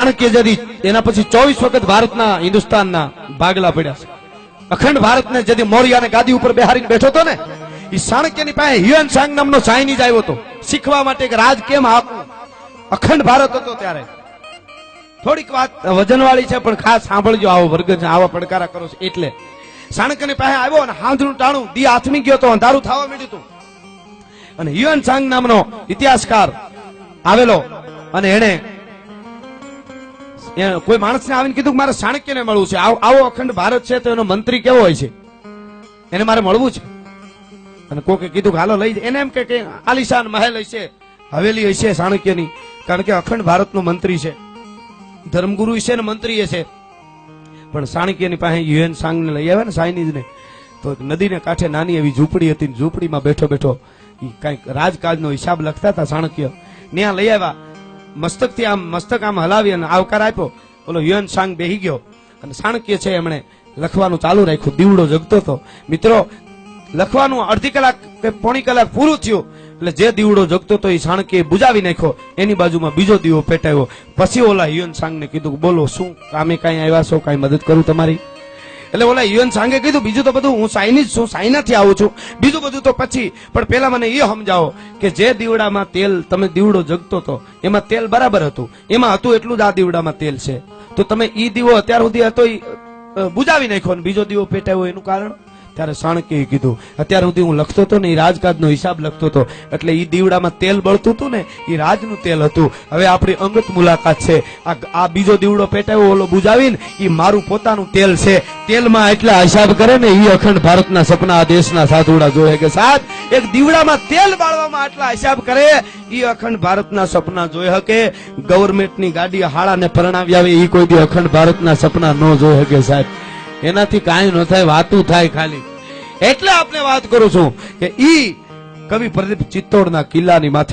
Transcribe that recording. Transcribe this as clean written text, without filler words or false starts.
ચાણક્ય જદી એના પછી 24 વખત ભારતના હિન્દુસ્તાનના ભાગલા પડ્યા છે. અખંડ ભારતને જદી મૌર્યને ગાદી ઉપર બેહારીને બેઠો હતો ને, એ ચાણક્યની પાસે હ્યુએન સાંગ નામનો ચાઇનીઝ આવ્યો હતો શીખવા માટે કે રાજ કેમ આપવું. અખંડ ભારત હતો ત્યારે. થોડીક વાત વજનવાળી છે પણ ખાસ સાંભળજો, આવો વર્ગ આવા પડકારા કરો છો એટલે. ચાણક્યની પાસે આવ્યો અને હાંધનું ટાણું દી આથમી ગયો તો અંધારું થવા માંડ્યું હતું. અને હ્યુએન સાંગ નામનો ઇતિહાસકાર આવેલો અને એને કોઈ માણસને આવીને કીધું કે મારે ચાણક્યને મળવું છે. આવો અખંડ ભારત છે તો એનો મંત્રી કેવો હોય છે, એને મારે મળવું છે. અને કોકે કીધું કે હાલો લઈ જાય. એને એમ કે આલિશાન મહેલ હશે, હવેલી હશે ચાણક્યની, કારણ કે અખંડ ભારતનો મંત્રી છે, ધર્મગુરુ છે ને મંત્રી છે. પણ ચાણક્યની પાસે હ્યુએન સાંગને લઈ આવ્યા ને ચાઇનીઝને, તો નદીને કાંઠે નાની એવી ઝૂંપડી હતી. ઝૂંપડીમાં બેઠો બેઠો કઈક રાજકાજનો હિસાબ લખતા હતા ચાણક્ય. ત્યાં લઈ આવ્યા, મસ્તક આમ હલાવી અને આવકાર આપ્યો. બોલો હ્યુએન સાંગ બેહી ગયો અને ચાણક્ય છે એમણે લખવાનું ચાલુ રાખ્યું. દીવડો જગતો હતો. મિત્રો, લખવાનું અડધી કલાક કે પોણી કલાક પૂરું થયું એટલે જે દીવડો જગતો હતો એ ચાણક્યએ બુજાવી નાખ્યો. એની બાજુમાં બીજો દીવો પેટાવ્યો. પછી ઓલા હ્યુએન સાંગને કીધું બોલો શું કામે કાંઈ આવ્યા છો, કાંઈ મદદ કરું તમારી? એટલે ઓલા હ્યુએન સાંગે કીધું બીજું તો બધું હું ચાઇનીઝ છું, ચાઇનાથી આવું છું, બીજું બધું તો પછી, પણ પેલા મને એ સમજાવો કે જે દીવડામાં તેલ તમે દીવડો જગતો હતો એમાં તેલ બરાબર હતું, એમાં હતું એટલું જ આ દીવડામાં તેલ છે, તો તમે ઈ દીવો અત્યાર સુધી હતો એ બુજાવી નાખ્યો અને બીજો દીવો પેટાવ્યો, એનું કારણ? ત્યારે ચાણક્યએ કીધું અત્યાર સુધી હું લખતો હતો ને એ રાજકાજનો હિસાબ લખતો હતો એટલે ઈ દીવડામાં તેલ બળતું હતું ને એ રાજનું તેલ હતું. હવે આપણી અંગત મુલાકાત છે. આ બીજો દીવડો પેટાવ્યો ઓલો બુજાવીને એ મારું પોતાનું તેલ છે. તેલમાં એટલા હિસાબ કરે ને એ અખંડ ભારતના સપના આ દેશના સાધુડા જોયે કે સાથ એક દીવડામાં તેલ બાળવામાં આટલા હિસાબ કરે એ અખંડ ભારતના સપના જોઈ શકે. ગવર્મેન્ટની ગાડી હાળાને પરણાવી આવે એ કોઈ દી અખંડ ભારતના સપના ન જોઈ શકે સાહેબ. એનાથી કાંઈ ન થાય, વાતું થાય ખાલી. એટલે આપણે વાત કરું છું કે ઈ કવિ પ્રદીપ ચિત્તોડના કિલ્લાની માથે